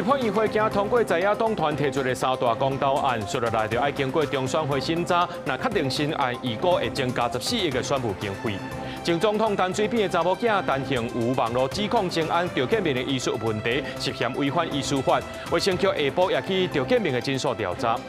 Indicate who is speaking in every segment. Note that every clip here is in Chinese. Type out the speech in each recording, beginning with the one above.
Speaker 1: 立法院会今通过在野党团提出的3大公投案，说落来就要经过中选会审查，若确定新案预估会增加14亿的选务经费。前总统陈水扁的查某囝陈幸有网络指控政案赵建明的医术有问题，涉嫌违反医师法。卫生局下晡也去赵建明的诊所调查。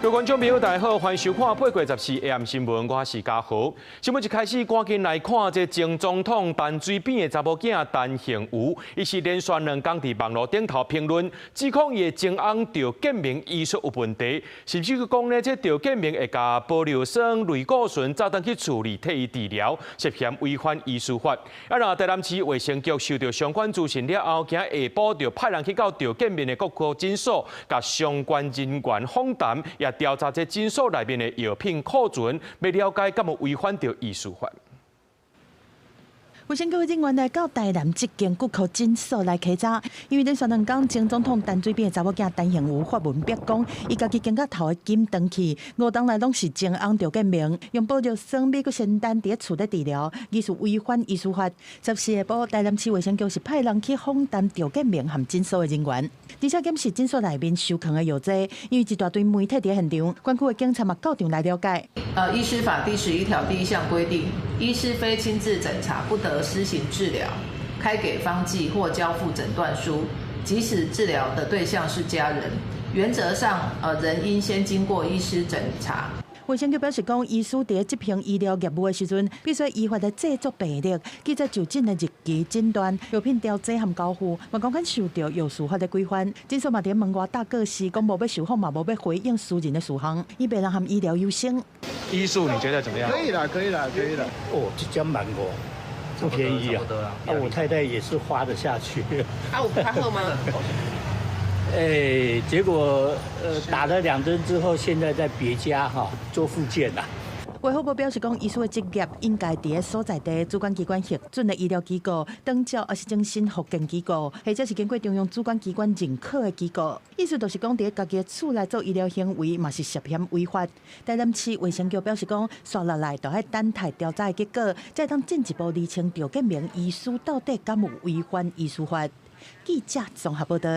Speaker 1: 各位观众朋友，大家好，欢迎收看8月14 AM 新闻，我是嘉豪。新闻一开始，赶紧来看这前总统陈水扁的查某囝陈幸有，伊是连续2天伫网络顶头评论，指控伊的前翁赵建明医术有问题，甚至去讲呢，这赵建明会甲保留酸、类固醇早当去处理替伊治疗，涉嫌违反医师法。啊，然后台南市卫生局收到相关资讯了后，今下晡就派人去到赵建明的各个诊所，甲相关人员访谈，也调查这诊所内面的药品库存，要了解敢有违反到医师法。
Speaker 2: 卫生局人员来到台南这间骨科诊所来稽查，因为连续2天，前总统陈水扁的查某囝陈幸有发文表讲，伊家己经过头的金断去，5天来拢是前翁赵建明用保热酸美国仙丹伫厝内治疗，疑似违反医师法。14下晡，台南市卫生局是派人去访谈赵建明和诊所的人员，而且检视诊所内面收藏的药剂，因为一大堆媒体伫现场，管区的警察嘛到场来了解。
Speaker 3: 医师法第11条第1项规定，医师非亲自诊查不得施行治疗、开给方剂或交付诊断书，即使治疗的对象是家人，原则上人应先经过医师诊查。
Speaker 2: 卫生局表示讲，医师伫执行医疗业务的时阵，必须依法来制作病历，记载就诊的日期、诊断、药品调剂和交付，嘛讲受到药事法的规范。诊所嘛伫门外大告示，讲无要受访嘛，无要回应私人的事项，以别人和医疗优先。
Speaker 1: 医术你觉得怎么样？
Speaker 4: 可以了，可以了，可以了。
Speaker 5: 哦，这家蛮多，不便宜啊！我太太也是花得下去。
Speaker 3: 我不太好吗？
Speaker 5: 结果打了2针之后，现在在别家做复健啦。
Speaker 2: 卫福部表示讲，医师的职业应该伫所在地主管机关核准的医疗机构、长照还是精神复健机构，或者是经过中央主管机关认可的机构。意思就是讲，伫家己的厝内做医疗行为，嘛是涉嫌违法。台南市卫生局表示讲，刷落来就要等待调查的结果，再当进一步厘清赵建明医师到底敢有违反医师法。记者综合报道。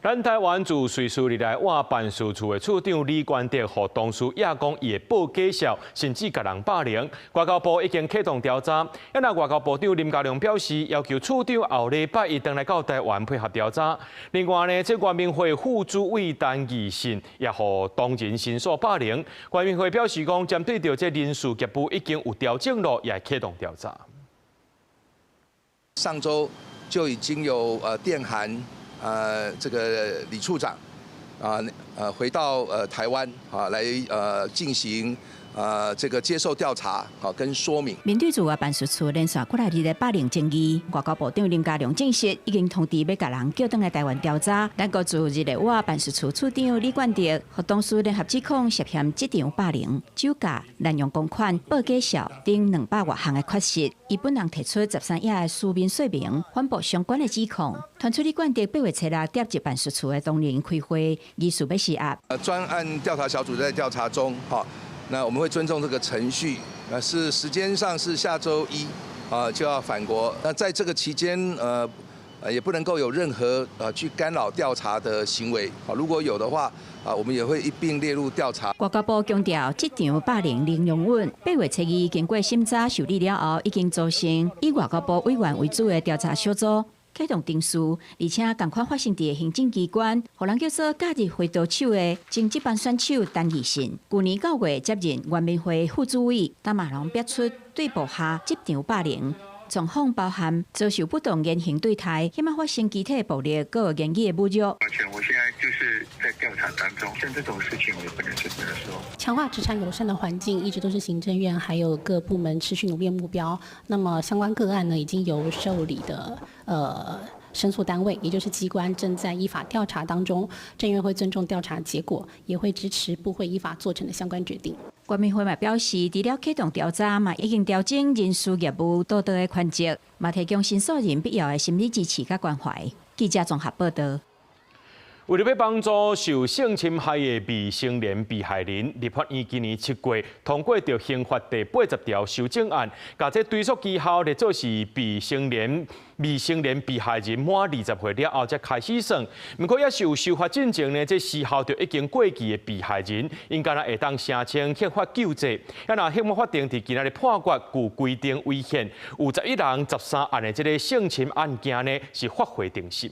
Speaker 1: 咱台湾自瑞士以来，我办事处的处长李冠德和同事也讲伊的报假消，甚至甲人霸凌。外交部已经启动调查。那外交部长林佳龙表示，要求处长后礼拜一登来到台湾配合调查。另外呢，这原民会副主委陈义信也和当人申诉霸凌。原民会表示讲，针对着这人事业务已经有调整了，也启动调查。
Speaker 6: 上周就已经有电函。这个李处长回到台湾来进行这个接受调查跟说明。
Speaker 7: 面对驻外办事处连续过来日的霸凌争议，外交部长林佳龙证实已经通知要甲人叫登来台湾调查。咱国驻日的我办事处处长李冠德和同事联合指控涉嫌职场霸凌、酒驾、滥用公款、报假消等200多项的缺失。伊本人提出13页的书面说明，反驳相关的指控。传出李冠德8月6日调集办事处的同仁开会，疑似要施压。
Speaker 6: 专案调查小组在调查中，那我们会尊重这个程序，是时间上是下周1就要返国。那在这个期间，也不能够有任何去干扰调查的行为。如果有的话，我们也会一并列入调查。
Speaker 7: 外交部强调，职场霸凌零容忍。8月7日经过审查受理了后，已经组成以外交部委员为主的调查小组。启动定数，而且同款发生伫行政机关，互人叫做假日回刀手的经济办选手陈义信，去年9月接任原民会副主委，但马龙逼出对部下职场霸凌。状况包含遭受不当言行对待，起码发生集体暴力，各有言语的侮辱。
Speaker 8: 我现在就是在调查当中，像这种事情我也不能随便的说。
Speaker 9: 强化职场友善的环境，一直都是行政院还有各部门持续努力的目标。那么相关个案呢，已经由受理的申诉单位，也就是机关正在依法调查当中，政院会尊重调查结果，也会支持部会依法做成的相关决定。
Speaker 7: 国民会嘛表示，除了启动调查嘛，已经调整人事业务道德的权责，嘛提供申诉人必要的心理支持甲关怀。记者综合报道。
Speaker 1: 为了要帮助受性侵害的未成年被害人，立法院今年7月通过着刑法第80条修正案，把这追溯期效列作是未成年被害人满20岁了后才开始算。不过，也受司法进程呢，这时效就已经过期的被害人，应该会当申请宪法救济。那宪法法庭伫今仔日判决，据规定违宪，有11人13案的这个性侵案件呢是发回定审。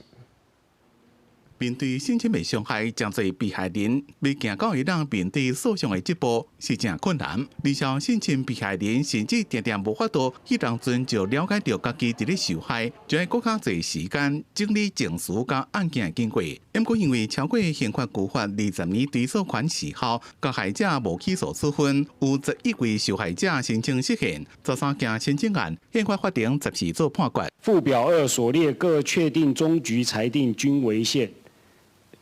Speaker 4: 面对性侵的伤害，真侪被害人要行到会当面对诉讼的这步是真困难。而且性侵被害人甚至常常无法度迄当阵就了解到家己伫咧受害，就要搁较侪时间整理证词甲案件的经过。不过因为超过刑法旧法20年追诉权时效，加害者无起诉处分，有11位受害者申请释宪，13件申请案，宪法法庭14做判决。
Speaker 10: 附表2所列各确定终局裁定均违宪。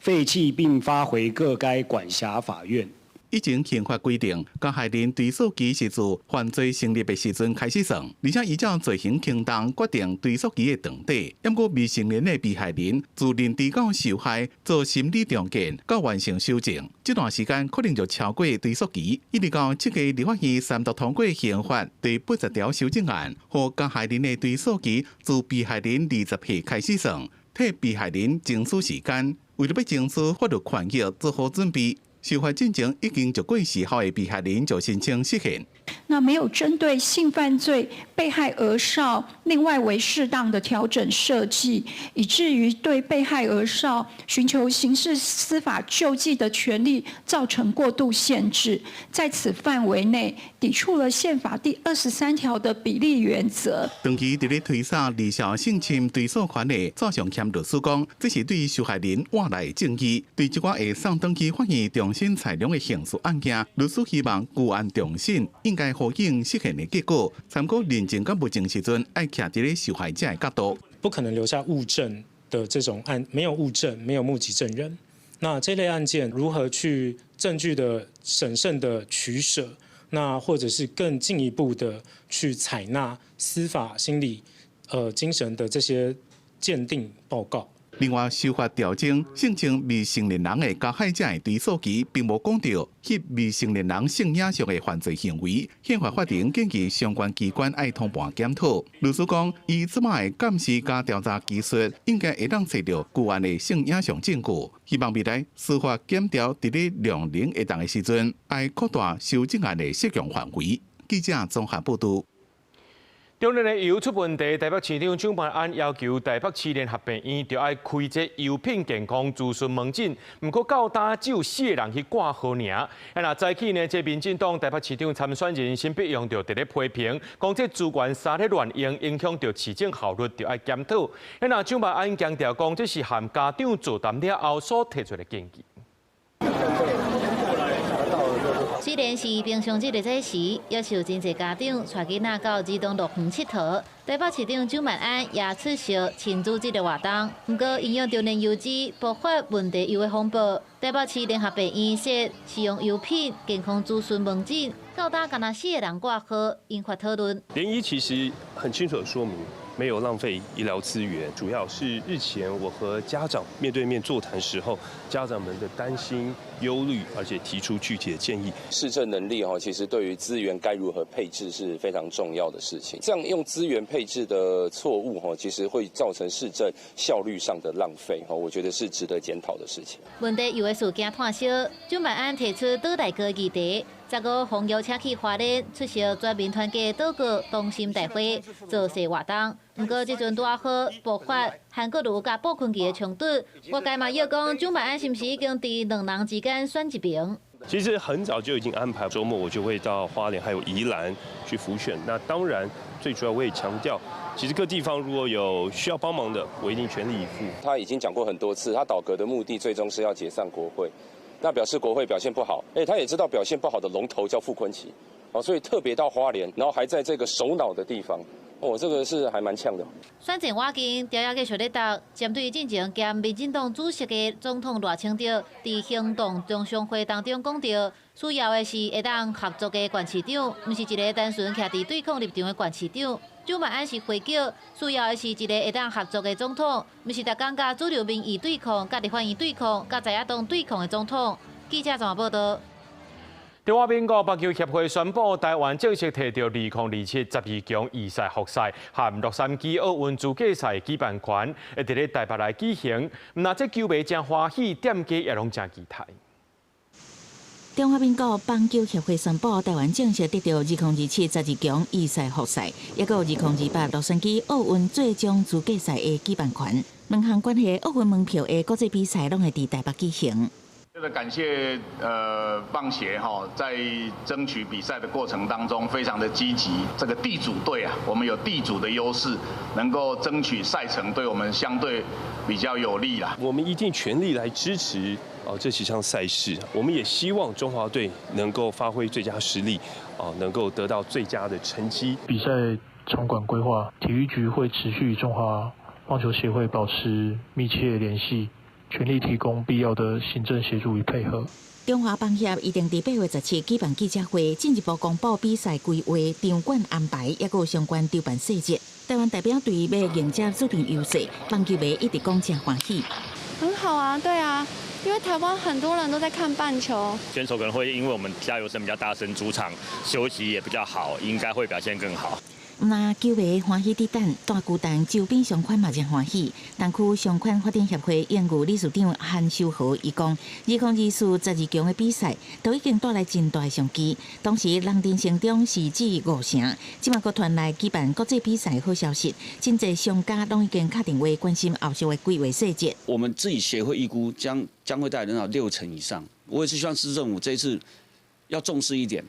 Speaker 10: 废弃并发回各该管辖法院。
Speaker 4: 以前刑法规定，加害人追诉期是自犯罪成立的时阵开始算，而且依照罪行轻重决定追诉期的长短。不过未成年的被害人自认知到受害，做心理重建到完成修正，这段时间可能就超过追诉期。一直到这个立法院3读通过刑法第80条修正案，和加害人的追诉期自被害人20岁开始算，替被害人争取时间。为了要争取法律权益做好准备，司法进程已经就过时效的被害人就申请释宪。
Speaker 11: 那没有针对性犯罪被害儿少另外为适当的调整设计，以至于对被害儿少寻求刑事司法救济的权利造成过度限制，在此范围内抵触了宪法第23条的比例原则。
Speaker 4: 长期伫咧推搡离校性侵追诉权的赵尚谦律师讲，这是对受害人换来的正义。对这个会送登去法院重新裁量的刑事案件，律师希望旧案重审应该呼应释宪的结果，参考认证甲物证时阵，爱徛伫咧受害者的角度。
Speaker 12: 不可能留下物证的这种案，没有物证，没有目击证人。那这类案件如何去证据的审慎的取舍？那或者是更进一步的去采纳司法心理精神的这些鉴定报告。
Speaker 4: 另外，司法调整性侵未成年人的加害者的追诉期，并无讲到迄未成年人性影上的犯罪行为。宪法法庭建议相关机关爱通盘检讨。律师讲，以即卖的监视加调查技术，应该会当找到旧案的性影像证据。希望未来司法检调伫咧量刑会当的时阵，爱扩大修正案的适用范围。记者综合报道。
Speaker 1: 中年的油出问题，台北市长蒋万安要求台北市联合病院就要开这油品健康咨询门诊，不过到今只有4个人去挂号尔。那早起呢，这民进党台北市长参选人辛碧荣就伫咧批评，讲这资源三咧乱用，影响到市政效率，就要检讨。那蒋万安强调讲，这是含家长座谈了后所提出的建议。
Speaker 13: 虽然是平常日的这时，也是有真侪家长带囡仔到儿童乐园佚佗。台北市长蒋万安也出席亲子节的活动，不过引用中年油脂爆发问题油的风暴，台北市联合病院说使用油品健康咨询门诊，到达敢若4个人挂号，引发讨论。
Speaker 14: 联医其实很清楚的说明，没有浪费医疗资源，主要是日前我和家长面对面座谈时候，家长们的担心、忧虑，而且提出具体的建议。
Speaker 15: 市政能力其实对于资源该如何配置是非常重要的事情。这样用资源配置的错误其实会造成市政效率上的浪费，我觉得是值得检讨的事情。
Speaker 13: 问题有的事件探烧，蒋万安提出倒来个议题。15号邀请去花莲出席全民团结祷告同心大会，做些活动。不过这阵拄好爆发韩国瑜甲鲍坤基的冲突，外界嘛要讲蒋万安是不是已经伫2人之间选一边？
Speaker 14: 其实很早就已经安排，周末我就会到花莲还有宜兰去辅选。那当然，最主要我也强调，其实各地方如果有需要帮忙的，我一定全力以赴。
Speaker 15: 他已经讲过很多次，他倒阁的目的最终是要解散国会。那表示国会表现不好，他也知道表现不好的龙头叫傅昆萁，所以特别到花莲，然后还在这个首脑的地方，这个是还蛮呛的。
Speaker 13: 选前我经调查继续咧答，针对进前兼民进党主席的总统赖清德，伫行动中常会当中讲到，需要的是会当合作的县市长，毋是一个单纯徛伫对抗立场的县市长。蔣万安是回叫，需要的是一个会当合作的总统，毋是逐工甲主流民意对抗、甲立法院对抗、甲在野党对抗的总统。记者综合报道。
Speaker 1: 中华民国棒球协会宣布，台湾正式摕到2027 12强预赛复赛和洛杉矶奥运资格赛举办权，会伫咧台北来举行。那这球迷真欢喜，店家也拢真期待。
Speaker 7: 中华民国棒球协会宣布，台湾正式得到2027 12强预赛复赛，也有2028洛杉矶奥运最终资格赛的举办权。两项关系奥运门票的国际比赛拢会伫台北举行。
Speaker 16: 这个感谢棒协在争取比赛的过程当中非常的积极。这个地主队啊，我们有地主的优势，能够争取赛程，对我们相对比较有利啦。
Speaker 14: 我们一定全力来支持这几项赛事，我们也希望中华队能够发挥最佳实力，能够得到最佳的成绩。
Speaker 17: 比赛场馆规划，体育局会持续与中华棒球协会保持密切联系，全力提供必要的行政协助与配合。
Speaker 7: 中华棒协一定伫8月17举办记者会，进一步公布比赛规划、场馆安排，也有相关筹办细节。台湾代表队要赢得注定优势，棒球迷一直讲真欢喜。
Speaker 18: 很好啊，对啊。因为台湾很多人都在看棒球，
Speaker 19: 选手可能会因为我们加油声比较大声，主场休息也比较好，应该会表现更好。
Speaker 7: 那球迷欢喜地等，大巨蛋周边商圈嘛真欢喜。东区商圈发展协会营务理事长韩秀和伊讲，2024 12强的比赛都已经带来真大的商机。当时人丁城中是指5成，即马国团来举办国际比赛好消息，真侪商家拢已经敲电话关心后续的规划细节。
Speaker 20: 我们自己协会预估将会带来到6成以上。我也是希望市政府这一次要重视一点，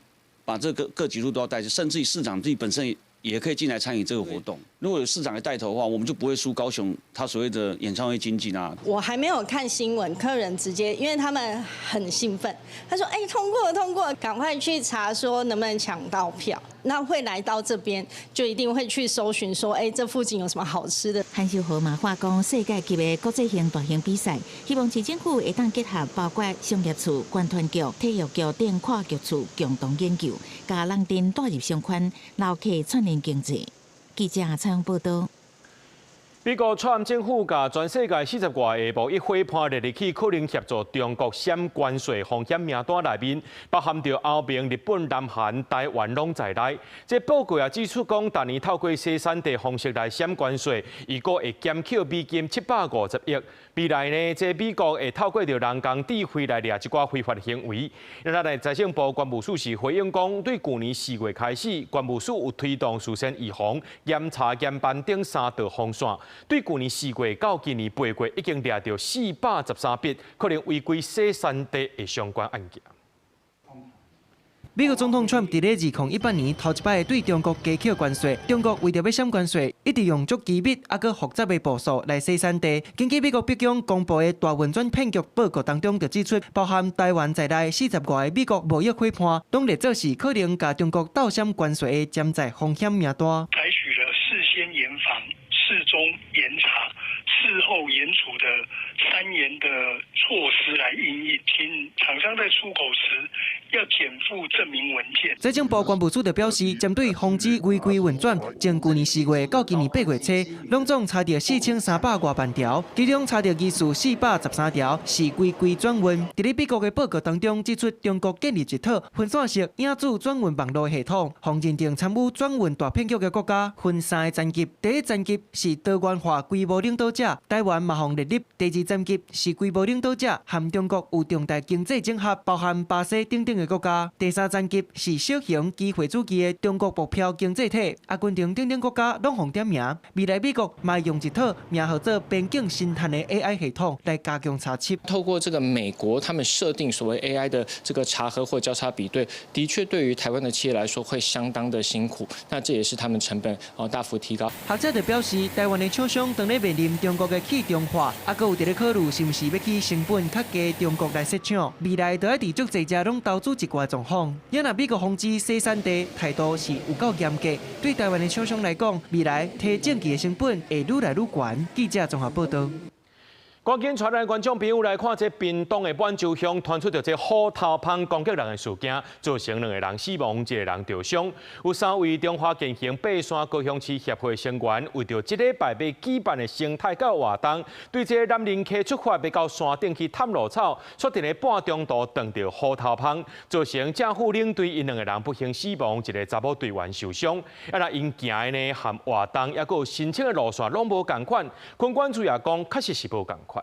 Speaker 20: 把这个各级处都要带，甚至于市长自己本身也可以进来参与这个活动。如果有市长来带头的话，我们就不会输高雄他所谓的演唱会经济啊。
Speaker 21: 我还没有看新闻，客人直接，因为他们很兴奋，他说：“通过了，通过了，赶快去查说能不能抢到票。”那会来到这边，就一定会去搜寻说，这附近有什么好吃的。
Speaker 7: 韩秀和嘛话讲，世界级的国际型大型比赛，希望市政府会当结合包括商业处、关团局、体育局等跨局处共同研究，把人丁带入商圈，捞客串联经济。记者采访报道。
Speaker 1: 美国川普政府甲全世界40外个贸易伙伴列入去可能协助中国闪关税风险名单内面，包含着欧盟、日本、南韩、台湾拢在内。这报告也指出讲，逐年透过生产地方式来闪关税，预估会减扣美金750亿。未来呢，这美国会透过着人工智慧来掠一寡非法行为。咱来财政部关务署是回应讲，对去年4月开始，关务署有推动事先预防、严查严办等3道防线。对去年4月到今年8月，已经掠到413笔可能违规生产地的相关案件。
Speaker 22: 美国总统川普伫咧2018年头一摆对中国加扣关税，中国为着要闪关税，一直用足机密啊佮复杂的步数来生产地。根据美国白宫公布的大运转骗局报告当中，就指出，包含台湾在内40外个美国贸易伙伴，拢列做是可能甲中国斗闪关税的潜在风险名单。
Speaker 23: 采取了事先严防、事中严查、事后严处的3严的措施来因应，请厂商在出口时要减负证明文件。
Speaker 22: 财政部关务署就表示，针对防止违规运转，从去年4月到今年8月初，拢总查到4300多万条，其中查到疑似413条是违规转运。伫咧美国的报告当中指出，中国建立一套分散式影子转运网络系统，防认定参与转运大骗局的国家分3个层级。第一层级是多元化规模领导者，台湾嘛互列入。第二层级是规模领导者，和中国有重大经济整合，包含巴西等等的国家。第三层级是小型机会主义的中国目标经济体，阿根廷等等国家拢互点名。未来美国嘛用一套名号做边境侦探的 AI 系统来加强查缉。
Speaker 24: 透过这个美国他们设定所谓 AI 的这个查核或交叉比对，的确对于台湾的企业来说会相当的辛苦，那这也是他们成本大幅提高。
Speaker 22: 学者就表示，台湾的厂商当咧面临中国的去中化，还佫有伫咧考虑是毋是要去升本较低中国来设厂，未来就要持续在遮拢投资一寡状况。因若美国防止生产地态度是有够严格，对台湾的厂商来讲，未来提证据的成本会愈来愈悬。记者综合报道。
Speaker 1: 赶紧带咱观众朋友来看这屏东的满洲乡传出着这虎头蜂攻击人的事件，造成2个人死亡，1个人受伤。有3位中华健行爬山高雄市协会成员，为着这礼拜要举办的生态教活动，对这南林溪出发要到山顶去探路草，确定的半中途撞到虎头蜂，造成正副领队因2个人不幸死亡，1个查某队员受伤。那因行的呢，和活动也有申请的路线拢无同款，群管处也讲，确实是无同款。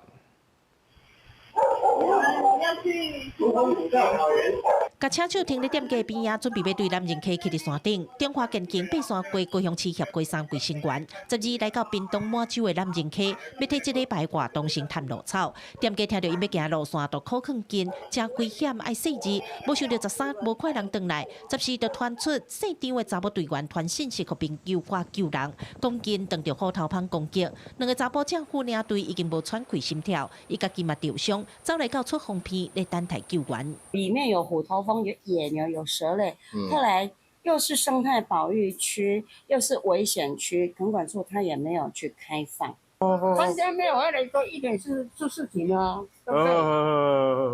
Speaker 2: 甲车手停伫店家边仔，准备要对南仁溪去伫山顶。中华健行爬山过高雄市协会3位成员，12来到屏东满洲的南仁溪，要替这礼拜活动先探路草。店家听到因要行路线，就苦劝紧，真危险，爱细致。无想到13无快人转来，14就传出现场的查某队员传信息给朋友挂救人，讲紧撞到虎头蜂攻击，2个查甫正副领队已经无喘气心跳，伊家己嘛受伤，走来到出风片来等待救援。
Speaker 3: 里面有虎头蜂，有野牛，有蛇类。后来又是生态保育区，又是危险区，垦管处他也没有去开放。专家没有要来做一点是事情呢，对不对？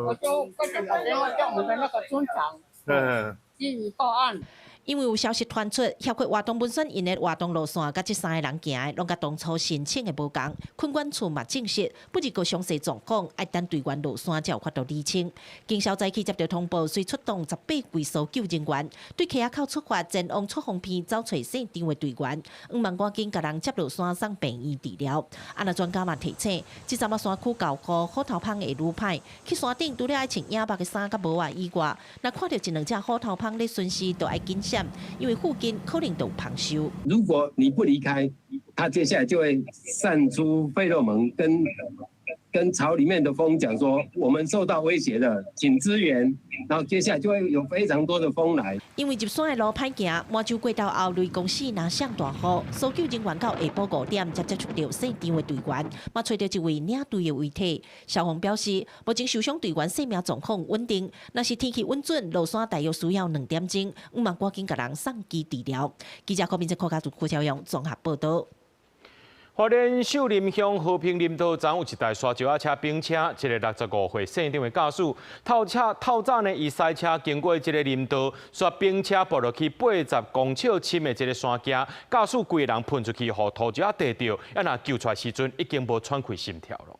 Speaker 3: 我就快点打电话叫我们的那个村长，进行报案。
Speaker 2: 因为有消息传出，协会活动本身因的活动路线，甲这3个人行的，拢甲当初申请的无同。垦管处嘛证实，不是个详细状况，要等队员落山才有法度厘清。经宵早起接到通报，遂出动18位搜救人员，对溪仔口出发，前往出风片找找现场的队员。忙赶紧甲人接落山送病院治疗。那专家嘛提醒，这阵啊山区教课，虎头蜂会愈歹。去山顶除了爱穿野白的衫甲帽啊以外，若看到1、2只虎头蜂咧巡视，都爱紧。因为附近可能都有旁修。
Speaker 5: 如果你不离开，它接下来就会散出费洛蒙，跟巢里面的蜂讲说，我们受到威胁了，请支援。然后接下来就会有非常多的蜂来。
Speaker 2: 因为入山的路歹行，满洲过道后雷公司拿上大雨，搜救人员到下晡5点才接触到现场的队员，嘛找到一位领队的遗体。消防表示，目前受伤队员生命状况稳定，若是天气稳准，落山大约需要2点钟，嘛赶紧甲人送医治疗。记者柯明正国家驻柯朝阳综合报道。
Speaker 1: 花莲秀林乡和平林道站有一台沙石车并车，一个65岁姓张的驾驶，透早呢，伊赛车经过这个林道，煞并车步落去80公尺深的这个山径，驾驶规人喷出去，互土石地着，那救出来时阵已经无喘气心跳了。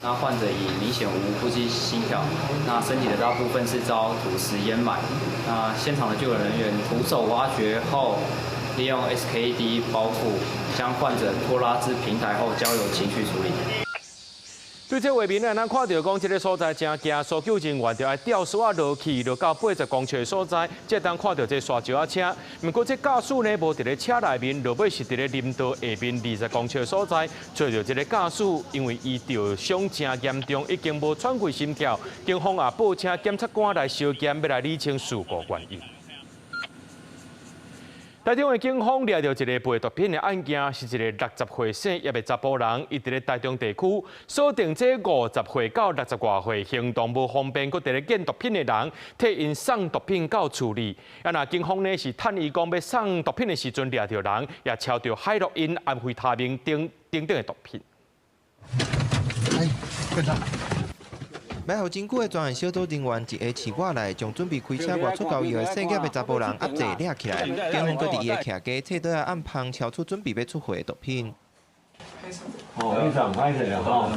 Speaker 6: 那患者已明显无呼吸心跳，那身体的大部分是遭土石掩埋。那现场的救援人员徒手挖掘后，利用 SKD 包覆，将患者拖拉至平台后交由情绪处理。
Speaker 1: 对这画面呢，咱看到讲这个所在真惊，搜救人员就要吊索啊落去，落到80公尺的所在，才当看到这沙石车。不过这驾驶呢无伫咧车内面，落尾是伫咧林道下面20公尺的所在，找到这个驾驶，因为伊受伤真严重，已经无喘气心跳。警方也报请检察官来小检，要来厘清事故原因。台中的警方抓到一个卖毒品的案件，是一个60岁姓叶的查甫人，伊伫咧台中地区锁定这50岁到60多岁行动不方便，佮伫咧捡毒品的人，替因送毒品到处理。那警方呢是探伊讲要送毒品的时阵抓到人，也抄到海洛因、安非他命等的毒品。
Speaker 22: 买后真久的专案小组人员一下市外来，将准备开车外出交易的姓叶的查甫人压制抓起来。警方搁伫伊的徛家册底下暗旁敲出准备要出货的毒品。
Speaker 25: 非常歹势啊！吼，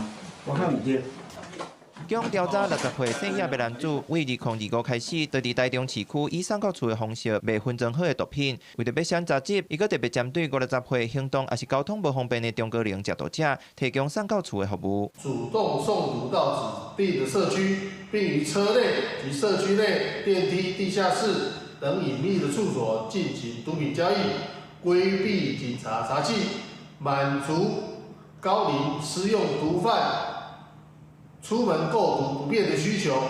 Speaker 25: 我看唔见。
Speaker 22: 警方调查60岁姓叶的男子，为2025开始，就伫台中市区以送到厝的方式卖分装好的毒品。为着要选杂质，伊搁特别针对50岁行动也是交通无方便的中高龄食毒者，提供送到厝的服务。
Speaker 26: 主动送毒到指定的社区，并于车内及社区内电梯、地下室等隐秘的处所进行毒品交易，规避警察查缉，满足高龄施用毒贩出门购毒不便的需求。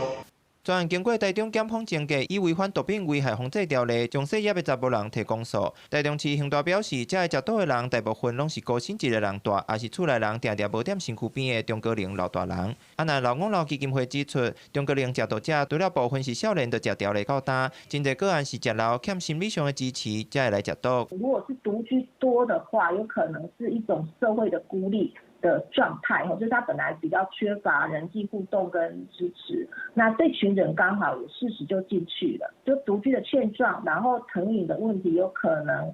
Speaker 22: 专案经过台中检方侦查，以违反毒品危害防治条例，将涉业的查甫人提公诉。台中市刑大表示，这个食毒的人大部分拢是高薪一个人大，也是厝内人定定无踮身躯边的中高龄老大人。那劳工劳基金会指出，中高龄食毒者除了部分是少年就食条例较重，真侪个案是食老欠心理上的支持，才会来食毒。
Speaker 4: 如果是独居多的话，有可能是一种社会的孤立的状态，就是他本来比较缺乏人际互动跟支持，那这群人刚好也适时就进去了，就独居的现状，然后成瘾的问题有可能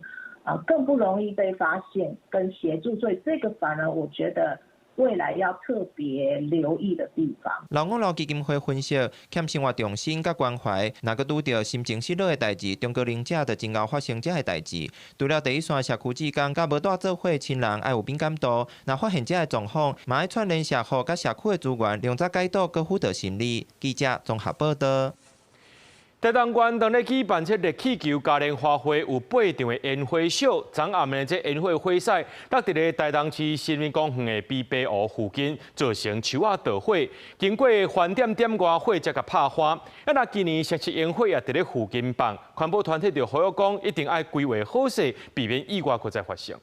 Speaker 4: 更不容易被发现跟协助，所以这个反而我觉得未来要特别留意的地方。
Speaker 22: 劳工劳基金会分析，欠生活重心甲关怀，若个拄到心情失落的代志，中高龄者就真熬发生这个代志。除了第一线社区之间，甲无带做伙亲人爱有敏感度，若发现这个状况，嘛爱串联社福甲社区的资源，量早解毒，搁辅导心理。记者综合报道。台东县当日举办这热气球嘉年华会，有8场的烟火秀。昨暗的这烟火火势，落伫咧台东市新民公园的碧白湖附近，造成树仔倒火。经过饭店点外，火才甲拍花。那今年设置烟火也伫咧附近放，环保团体就呼吁讲，一定要规划好势，避免意外再发生。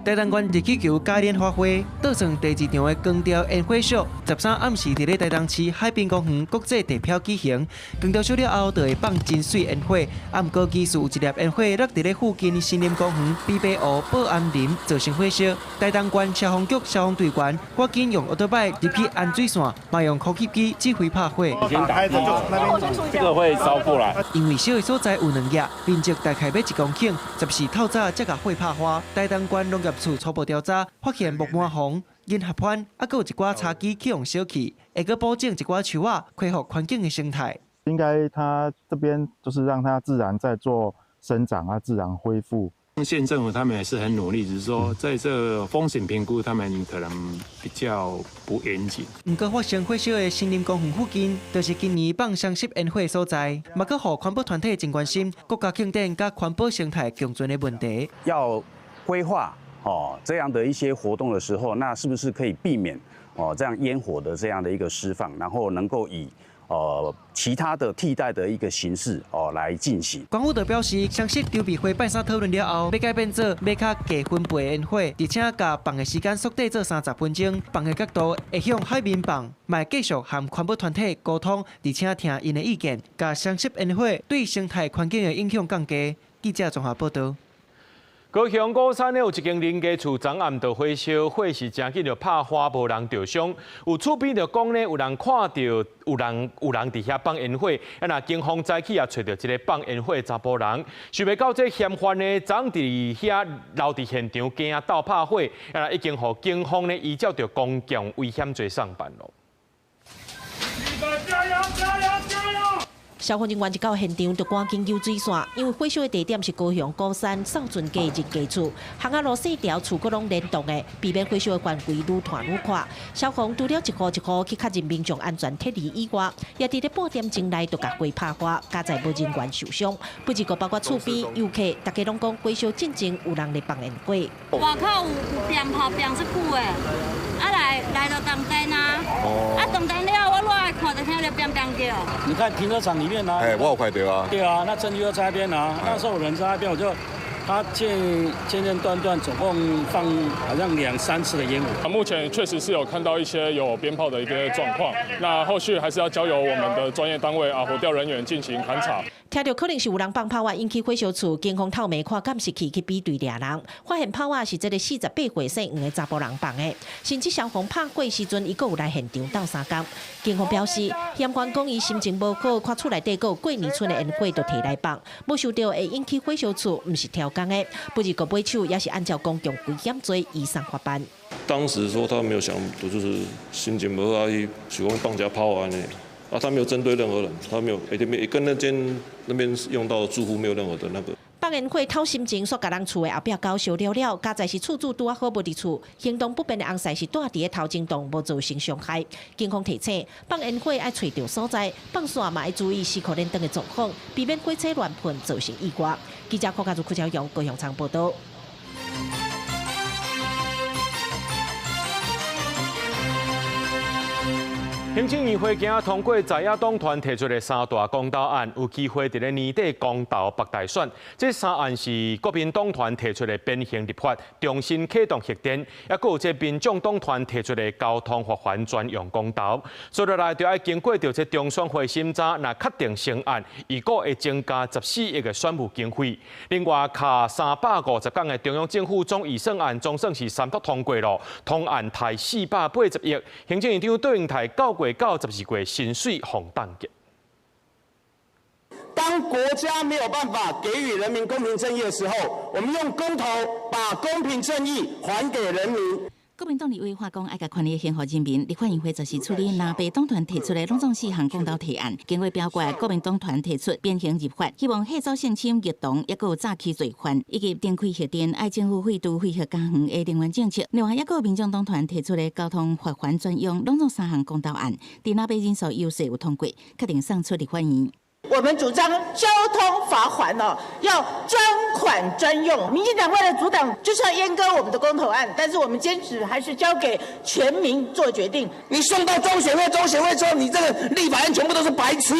Speaker 22: 台东县热气球嘉年华会倒算第2场的光雕烟火秀，13暗时伫咧台东市海滨公园国际地标举行。光雕秀了后，就会放真水烟火，啊，毋过技术有一粒烟火落伫咧附近新林公园碧白湖保安林造成火烧。台东县消防局消防队员赶紧用奥特摆入去安水线，嘛用空气机指挥拍火。
Speaker 8: 先打开这个会烧过来。
Speaker 22: 因为小的所在有2叶，面积大概要1公顷，14透早才甲火拍花。台东县农业处初步调查，发现木麻黄、银合番，还有一寡茶基去用小气，会个保证一寡树仔，恢复环境的生态。
Speaker 9: 应该它这边就是让它自然在做生长啊，自然恢复。
Speaker 10: 县政府他们也是很努力，只是说在这个风险评估，他们可能比较不严谨。
Speaker 22: 不过发生火烧的新林公园附近，就是今年放双十烟火的所在，嘛阁互环保团体真关心国家庆典甲环保生态共存的问题。
Speaker 11: 要规划这样的一些活动的时候，那是不是可以避免这样烟火的这样的一个释放，然后能够以其他的替代的一个形式来进行。
Speaker 22: 官府就表示，双十筹备会办三讨论了后，要改变做要较低分贝烟火，而且甲放的时间缩短做30分钟，放的角度会向海面放，嘛继续和环保团体沟通，而且听因的意见，甲双十烟火对生态环境的影响降低。记者综合报道。高雄鼓山有一间林家厝，昨暗就火烧，火势真紧就拍花，无人受伤。有厝边就讲呢，有人看到有人伫遐放烟火，那警方早起也找到一个放烟火的查甫人，想袂到这嫌犯呢，昨伫遐留伫现场惊斗拍火，已经互警方呢依照着公共危险罪上办咯。
Speaker 12: 加油！加油！加油！
Speaker 2: 消防人员一到现场就赶紧救水线，因为火烧的地点是高雄鼓山少圳街一家厝，巷仔路4条厝阁拢连动的，避免火烧的范围愈拖愈宽。消防除了一户一户去确认民众安全撤离以外，也伫咧半点钟内就甲火拍花，加在无人员受伤。不只个包括厝边游客，大家拢讲火烧进前有人咧放烟火。
Speaker 3: 外口有鞭炮鞭出久的，来到当灯啊，当灯了，我来看就听到鞭鞭叫。
Speaker 8: 你看停车场里面啊，
Speaker 27: 我有看到啊。
Speaker 8: 对啊，那证据就在那边啊，那时候有人在那边，他间断，总共放好像2、3次的烟火。
Speaker 28: 目前确实是有看到一些有鞭炮的一个状况，那后续还是要交由我们的专业单位火调人员进行勘查。
Speaker 2: 听到可能是有人放炮引起火烧厝，警方透暝看监视器去比对抓人，发现炮是这个48岁姓黄的查甫人放的，甚至消防拍火时阵，伊阁有来现场斗相共。警方表示，嫌犯讲伊心情无好，看厝内底有过年春的烟火，就摕来放，没想到会引起火烧厝，毋是挑工的，不是个买手，也是按照公共危险罪移送法办。
Speaker 29: 当时说他没有想，就是心情不好，喜欢放假炮啊那。他没有针对任何人，他没有跟那边用到的住户没有任何的那个。
Speaker 2: 放烟火讨心情，煞甲人厝的后壁搞烧了了，加在是厝主拄啊好无伫厝，行动不便的翁婿是住伫咧头前栋，无造成伤害。警方提醒，放烟火爱找到所在，放线嘛要注意时刻连灯的状况，避免火车乱喷造成意外。记者柯家族柯朝阳高雄场报道。
Speaker 1: 行政院会今通过在野党团提出的3大公投案，有机会在年底公投北大选。这3案是国民党团提出的变形立法、重新启动核电，也有这民众党团提出的交通罚款专用公投。所以来就要经过这中选会审查，若确定成案，预估会增加14亿的选务经费。另外，卡350天的中央政府总预算案总算是3读通过了，通案台480亿。行政院长对应台9月到12月薪水红蛋结。
Speaker 12: 当国家没有办法给予人民公平正义的时候，我们用公投把公平正义还给人民。
Speaker 13: 国民党立委话讲，爱甲权力献给人民。立法院会就是处理南北党团提出的拢总4项公投提案，经过表决，国民党团提出变形立法，希望合作性侵虐童，也有诈欺罪犯，以及电开核电爱政府废除废核加园的能源政策。另外，也有民众党团提出的交通罚款专用拢总3项公投案，伫南北人数优势有通过，确定送出立法院。
Speaker 14: 我们主张交通罚款要专款专用。民进党为了阻挡，就是要阉割我们的公投案，但是我们坚持还是交给全民做决定。
Speaker 12: 你送到中选会之后，你这个立法院全部都是白痴。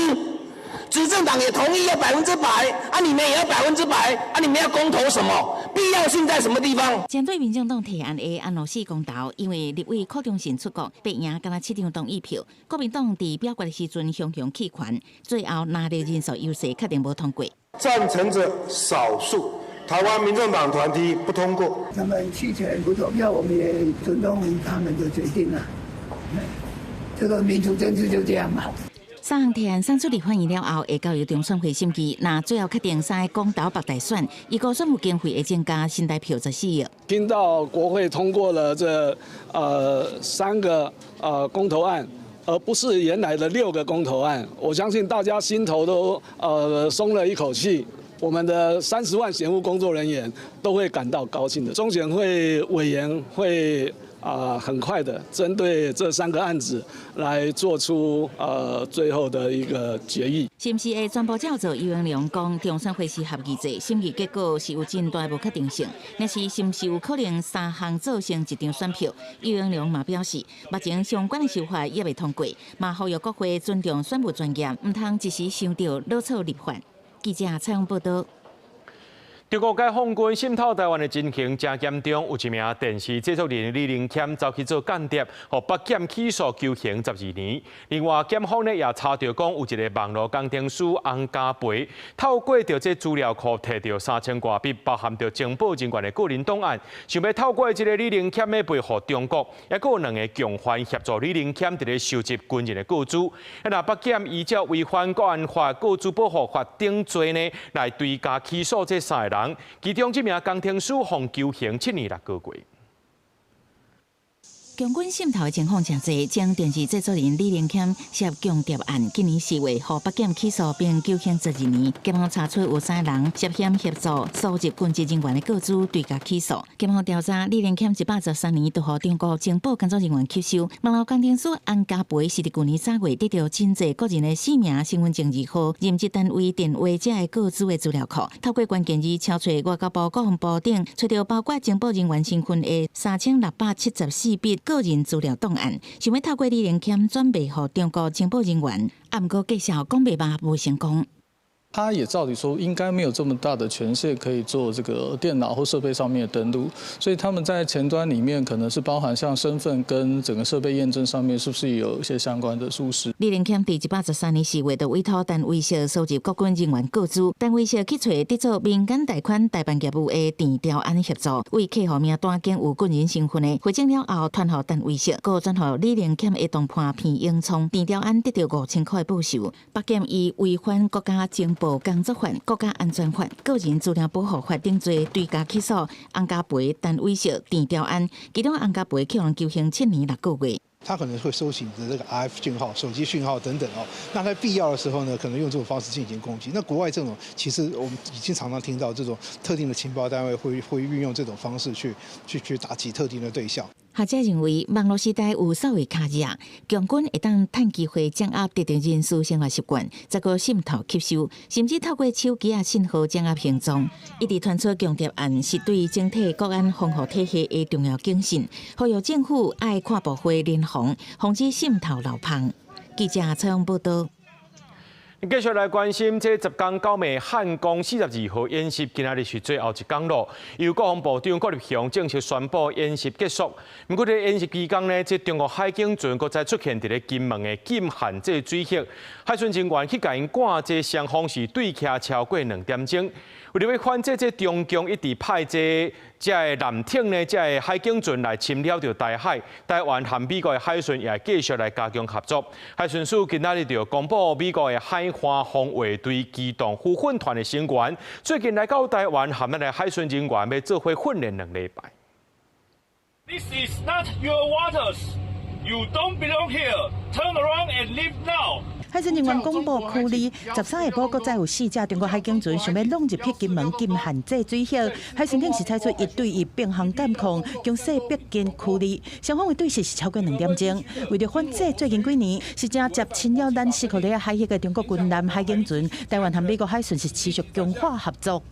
Speaker 12: 执政党也同意要100%，啊，你们也要100%，啊，你们要公投什么？必要性在什么地方？
Speaker 13: 针对民众党提案的安乐死公投，因为立委柯忠信出国，白赢敢若7张同意票，国民党伫表决的时阵雄雄弃权，最后拿到人数优势，确定无通过。
Speaker 12: 赞成者少数，台湾民众党团体不通过。
Speaker 15: 他们弃权不投票，我们也尊重他们的决定啊。这个民主政治就这样嘛。
Speaker 13: 3项提案送出立法院了后，会交由中选会审议。那最后确定3个公投北大选，预估选务经费会增加新台票14亿。
Speaker 8: 听到国会通过了这3个公投案，而不是原来的6个公投案，我相信大家心头都松了一口气。我们的30万选务工作人员都会感到高兴的。中选会委员会。很快的针对这3个案子来做出最后的一个决议。
Speaker 13: 是不是会全部照做？游永良讲，中选会是合议制，审议结果是有真大无确定性。但是是不是有可能3项组成一张选票？游永良嘛表示，目前相关的修法也未通过，嘛呼吁国会尊重选务专业，唔通一时想到老错立法。记者采访报道。
Speaker 1: 中国解放军渗透台湾的情形真严重，有一名电视制作人李玲谦走去做间谍，被北检起诉囚刑12年。另外，检方也查到讲有一个网络工程师洪家培，透过这资料库摕到3000多笔包含着情报人员的个人档案，想要透过这个李玲谦的背后中国，也有2个共犯协助李玲谦伫咧收集军人的个资。那北检依照违反国安法、个资保护法等罪呢，来追加起诉这3个人。其中这名工程师被囚刑7年6个月。
Speaker 13: 共军渗透的情况真多，将电视制作人李玲谦涉共谍案，今年4月被北检起诉并囚刑12年。检方查出有3人涉嫌协助收集军职人员的个资，对家起诉。检方调查，李玲谦113年就和中国情报工作人员吸收。网络工程师洪家培是伫去年3月得到真济个人的姓名、身份证字号、任职单位、电话这的个资的资料库，透过关键字敲出外交部、国防部等，找到包括情报人员身份的3674笔个人资料档案，想要透过李玲谦转卖给中国情报人员，不过介绍讲袂罢无成功。
Speaker 16: 他也照理说应该没有这么大的权限可以做这个电脑或设备上面的登录，所以他们在前端里面可能是包含像身份跟整个设备验证上面是不是有一些相关的疏失。
Speaker 13: 李玲谦第113年4月就委托单位社收集国军人员个资，单位社去找得做民间贷款代办业务的电调案协助，为客户名单间有军人身份的，回证了后传予单位社，搁转予李玲谦的同伴片英聪，电调案得到5000块的报酬。北检以违反国家情报工作法、国家安全法、个人资料保护法等罪，对家起诉洪家培单威胁电调案，其中洪家培被囚刑7年6个月。
Speaker 17: 他可能会收取你的这个 RF 讯号、手机讯号等等哦。那在必要的时候呢，可能用这种方式进行攻击。那国外这种，其实我们已经常常听到这种特定的情报单位会运用这种方式去打击特定的对象。
Speaker 13: 学者认为，网络时代有稍微卡热，强军会当趁机会掌握特定人士生活习惯，再个渗透吸收，甚至透过手机信号掌握行踪。一直传出强谍案是对整体国安防护体系的重要警讯，呼吁政府爱跨部会联防，防止渗透漏网。记者采访报道。
Speaker 1: 继续来关心这10天九美汉光42号演习，今仔日是最后一天咯。由国防部长郭立雄正式宣布演习结束。不过，在演习期间呢，这中国海警船搁再出现伫咧金门的禁限这水域，海巡人员去甲因赶这双方是对徛超过2点钟。为了要反制这中共一直派这的舰艇呢，这海警船来侵扰着台海，台湾和美国的海巡也继续来加强合作。海巡署今仔日就公布美国的海华防卫队机动护训团的成员，最近来到台湾，和咱的海巡人员要做伙训练2礼拜。
Speaker 5: This is not your waters. You don't belong here. Turn around and leave now.
Speaker 2: 海巡人员公布驱离13下晡，搁再有4架中国海警船想要弄入去金门禁限制水域，海巡艇是采取1对1并行监控，强势逼近驱离。双方的对峙是超过2点钟。为了反制最近几年是正接侵扰咱西口里海域的中国军舰海警船，台湾和美国海巡是持续强化合作。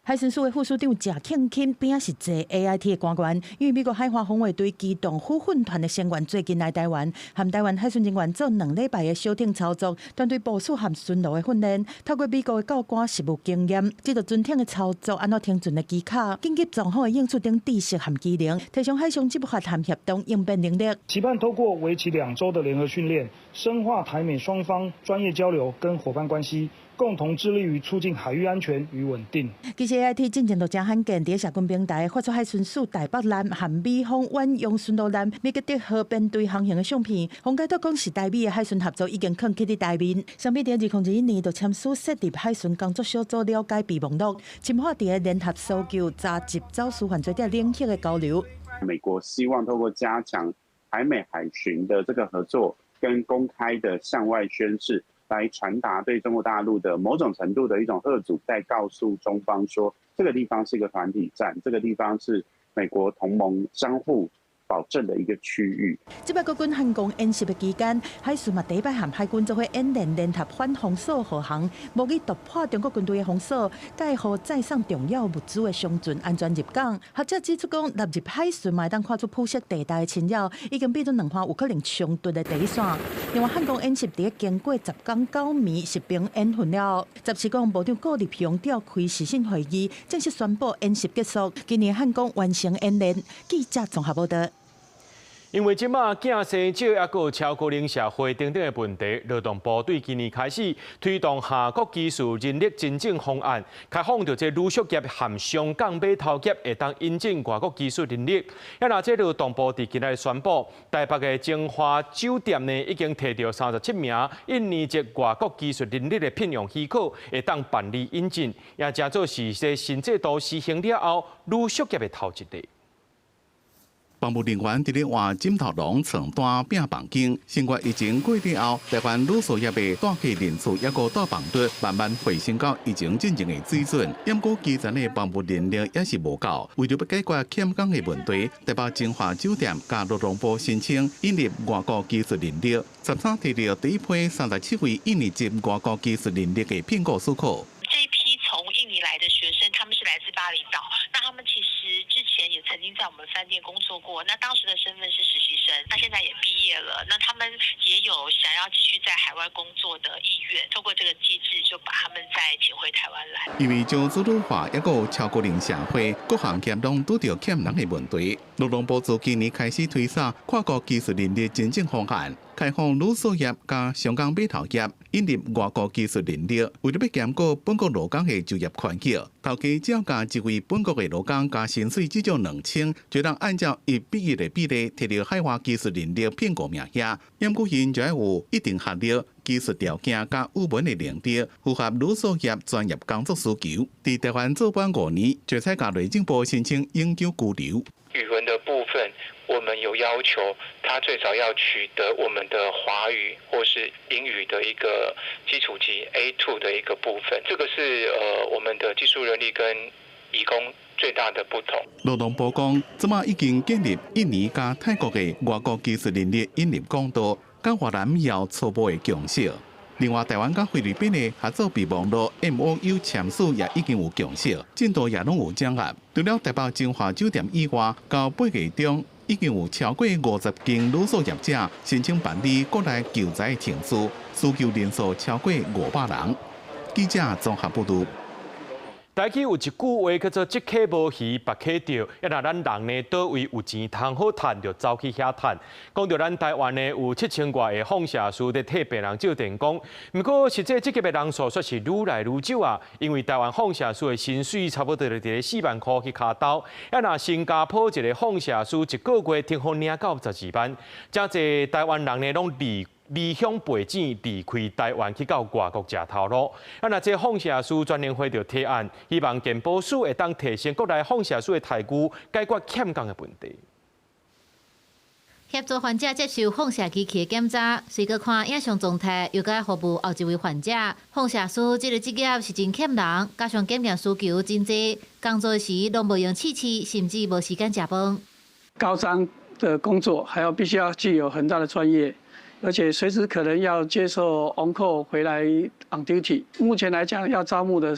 Speaker 2: 海巡署的副署长谢庆钦边仔是坐 AIT 的官员，因为美国海华防卫队机动护训团的成员最近来台湾，和台湾海巡人员做2礼拜的小艇操作、团队部署和巡逻的训练，透过美国的教官实务经验，知道船艇的操作、安怎停船的技巧、紧急状况的应处等知识和技能，提升海上执法和协同应变能力。
Speaker 7: 期盼透过为期2周的联合训练，深化台美双方专业交流跟伙伴关系。共同致力于促进海域安全与稳定。
Speaker 2: 其实 AIT 进程就真罕见，伫社军平台发出海巡署台北舰和美方远洋巡逻舰美吉德河边队航行的相片。洪解都讲是台美的海巡合作已经藏起伫台面。相比伫2021年就签署设立海巡工作小组了解备忘录，深化伫联合搜救、查缉走私犯罪等领域的交流。
Speaker 18: 美国希望透过加强台美海巡的这个合作，跟公开的向外宣示。来传达对中国大陆的某种程度的一种遏阻，再告诉中方说，这个地方是一个团体战，这个地方是美国同盟相互保证的一个区域。
Speaker 2: 这摆国军汉光演习的期间，海巡嘛第一摆和海军做伙演练联合反封锁护航，模拟突破中国军队的封锁，介护载上重要物资的商船安全入港。学者指出讲，纳入海巡嘛当看出铺设地带的侵扰，已经变成2方有可能冲突的第一线。另外，汉光演习伫经过10天9暝实兵演训了，14国防部长郭立雄召开视讯会议，正式宣布演习结束。今年汉光完成演练。记者综合报道。
Speaker 1: 因为即马囝生少，也有超高龄社会等等的问题，劳动部对今年开始推动下国技术人力增进方案，开放着这旅宿业和上港码头业会当引进外国技术人力。也那这劳动部伫今日宣布，台北的精华酒店呢已经摕到37名印尼籍外国技术人力的聘用许可，会当办理引进，也正做是这新制度施行了后，旅宿业的头一例。
Speaker 19: 防务人员伫咧换枕头笼、床单、拼房间。新冠疫情过了后，台湾旅宿业的带客人数也个大放率慢慢回升到疫情进前的水准。不过，基层的防务人力也是无够。为了要解决欠工的问题，台北精华酒店甲劳动部申请引入外国技术人力，13摕到第一批37位印尼籍外国技术人力的聘雇许可。
Speaker 20: 这一批从印尼来的学生，他们是来自巴厘岛，那他们其实之前也曾经在我们饭店工作过，那当时的身份是实习生，那现在也毕业了，那他们也有想要继续在海外工作的意愿，透过这个机制就把他们再请回台湾来。
Speaker 19: 因为将资助化也有超高龄社会，各行业拢拄到欠人的问题。劳动部自今年开始推出跨国技术人力增进方案。开放旅宿业加上港码头业，引入外国技术人力，为了要兼顾本国劳工的就业环境，头家只要加一位本国的劳工加薪水至少2000，就能按照伊毕业的比例摕到海外技术人力聘雇名额。因过因就要有一定学历、技术条件加语文的能力，符合旅宿业专业工作需求。伫台湾做班5年，就采甲内政部申请永久居留。
Speaker 21: 语文的部分，我们有要求，他最少要取得我们的华语或是英语的一个基础级 A2 的一个部分。这个是我们的技术人力跟移工最大的不同。
Speaker 19: 劳动部讲，即马已经建立印尼加泰国的外国技术人力引入管道，甲越南也有初步的共识。另外，台湾甲菲律宾的合作备忘录 MOU 签署也已经有共识，进度也拢有掌握。除了台北金华酒店以外，到8月中已经有超过50间旅宿业者申请办理国内救灾程序，需求人数超过500人。记者综合报道。
Speaker 1: 台语有一句话叫做“一客无鱼，百客钓”，要若咱人呢，倒位有钱通好赚，就走去遐赚。讲到咱台湾呢，有7000多的放射师在替病人照电工，不过实际这级的人数却是愈来愈少啊。因为台湾放射师的薪水差不多就伫4万块去卡刀，要若新加坡一个放射师一个月听好领到12万，真侪台湾人呢拢离乡背井，离开台湾去到外国食头路。啊，那这放射师专联会就提案，希望健保署会当提升国内放射师的待遇，解决欠工的问题。
Speaker 4: 协助患者接受放射机器的检查，随个看影像状态，又该服务后一位患者。放射师这个职业是真欠人，加上检验需求真多，工作时拢无用气气，甚至无时间食饭。
Speaker 6: 高张的工作还要必须要具有很大的专业。而且随时可能要接受 on call 回来 on duty。目前来讲，要招募的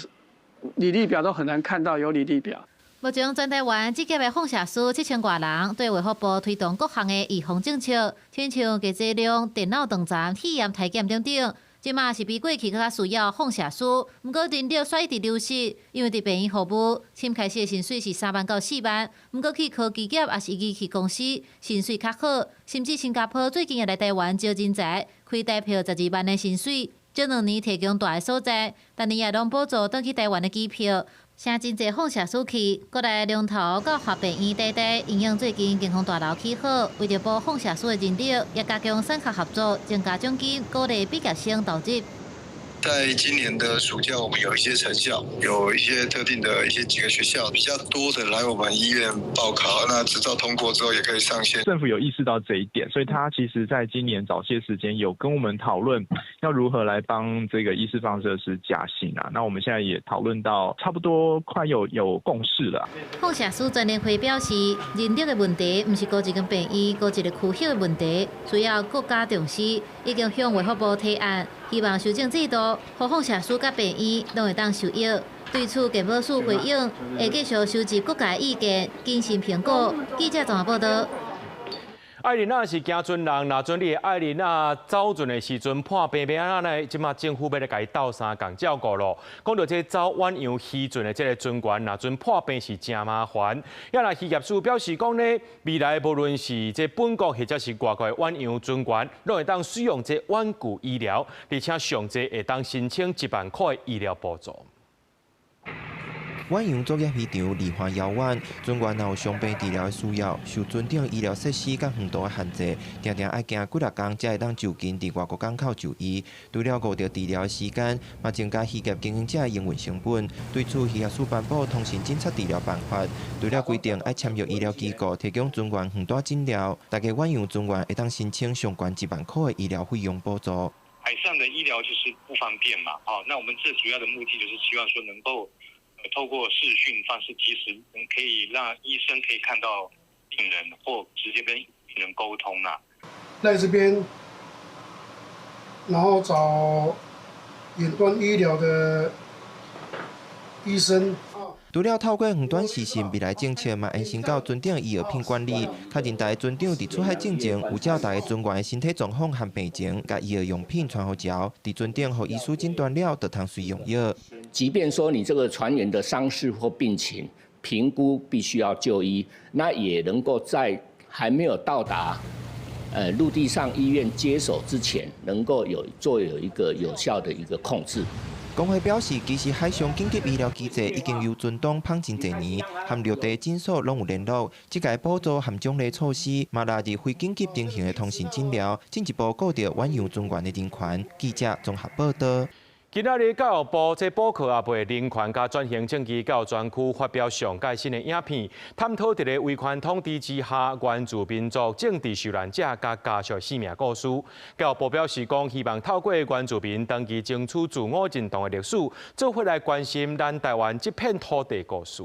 Speaker 6: 履历表都很难看到有履历表。
Speaker 4: 目前全台湾职业的放射师7000多人，对卫福部推动各项的预防政策，亲像加剂量、电脑断层、体验体检等等。即马是比过去更加需要放射师，不过人力却一直流失，因为伫病院服务，新开始的薪水是3万到4万，不过去科技业也是仪器公司，薪水较好，甚至新加坡最近也来台湾招人才，开代票12万的薪水，这2年提供大个所在，但年也拢补助转去台湾的机票。请真侪放射师去，国内龙头到华病院待待，营养最近健康大楼起好，为着保放射师的人力，也加强产科合作，增加奖金，鼓励毕业生投入。
Speaker 9: 在今年的暑假，我们有一些成效，有一些特定的几个学校比较多的来我们医院报考，那执照通过之后也可以上线。
Speaker 10: 政府有意识到这一点，所以他其实在今年早些时间有跟我们讨论要如何来帮这个医师放射师加薪啊。那我们现在也讨论到差不多快有共识了。
Speaker 4: 放射师专联会表示，人力的问题不是高一间病院、高一个区域的问题，需要国家重视，已经向卫福部提案。希望修正制度，让放射师甲病院拢会当受益。对此，健保署回应会继续收集各界意见，谨慎评估。记者综合报道。
Speaker 1: 艾琳娜是行船人，若准你的艾琳娜走船的时阵破病病安呢？即马政府要来甲伊斗相共照顾咯。讲到这走远洋渔船的这个船员，若准破病是真麻烦。也来渔业署表示讲呢，未来无论是这本国或者是外国的远洋船员，拢会当使用这远距医疗，而且上济会当申请1万块的医疗补助。
Speaker 23: 远洋作业市场离岸遥远，船员若有伤病治疗的需要，受尊重医疗设施甲远度的限制，常常爱行几6天才会当就近伫外国港口就医。除了顾着治疗的时间，嘛增加渔业经营者的营运成本。对此，渔业署颁布通行检测治疗办法，除了规定爱签约医疗机构提供船员远端诊疗，大家远洋船员会当申请上悬1万块的医疗费用补助。
Speaker 24: 海上的医疗就是不方便嘛，那我们最主要的目的就是希望说能够。透过视讯方式，及时可以让医生可以看到病人，或直接跟病人沟通啊。
Speaker 25: 在这边，然后找远端医疗的医生。
Speaker 23: 除了透过远端视讯未来政策，嘛延伸到船顶医药品管理，确认大个船长伫出海进前有照大个船员的身体状况和病情，甲医药用品传互桥，伫船顶互医师诊断了，就通随用药。
Speaker 26: 即便说你这个船员的伤势或病情评估必须要就医，那也能够在还没有到达陆地上医院接手之前，能够有一个有效的一个控制。
Speaker 23: 工会表示，其实海上紧急医疗机制已经由船东放真侪年，和陆地诊所拢有联络。这个补助和奖励措施，嘛纳入非紧急进行的通讯诊疗，进一步顾到远洋船员的人权。记者综合报道。
Speaker 1: 今仔日教育部在补课阿伯人权甲转型正义教育专区发表上届新的影片，探讨伫个威权统治之下，原住民族政治受难者甲家属生命故事。教育部表示讲，希望透过原住民长期争取自我认同的历史，做伙来关心咱台湾这片土地故事。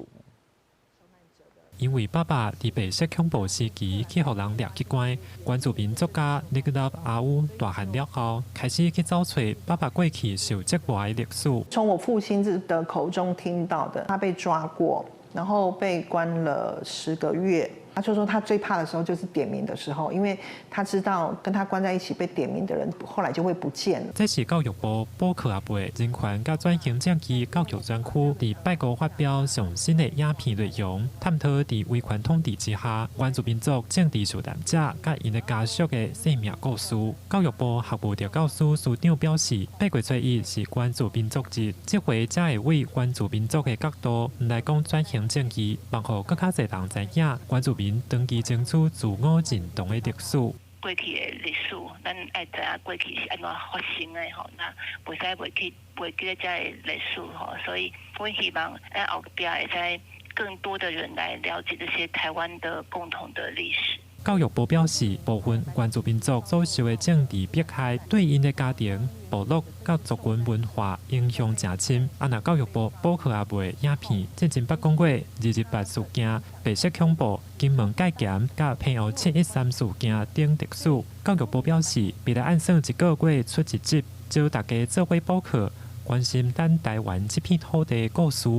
Speaker 3: 因为爸爸伫白色恐怖时期去互人掠去关，原住民作家尼格纳阿乌大汉了后，开始去找找爸爸过去受折磨的历史。
Speaker 11: 从我父亲的口中听到的，他被抓过，然后被关了10个月。他就说他最怕的时候就是点名的时候，因为他知道跟他关在一起被点名的人后来就会不见了。
Speaker 3: 这是教育部补课阿伯人权甲转型正义教育专区伫拜五发表上新的影片内容，探讨伫威权统治之下，原住民族政治受难者甲因的家属的生命故事。教育部学务调教师司长表示，8月初1是原住民族日，这回才会为原住民族的角度来讲转型正义，望互更较侪人知影原住民长期争取自我认同的历史。
Speaker 20: 过去的历史，咱爱知影过去是安怎发生的吼，那袂使袂记咧这历史吼，所以我希望后壁会使更多的人来了解这些台湾的共同的历史。
Speaker 3: 教育部表示，部分原住民族所受的政治迫害，对因的家庭、部落甲族群文化影响真深。若教育部补课阿伯影片，进前捌讲过228事件、白色恐怖、金门戒严甲偏后713事件等历史。教育部表示，未来按算1个月出1集，招大家做伙补课，关心咱台湾这片土地的故事。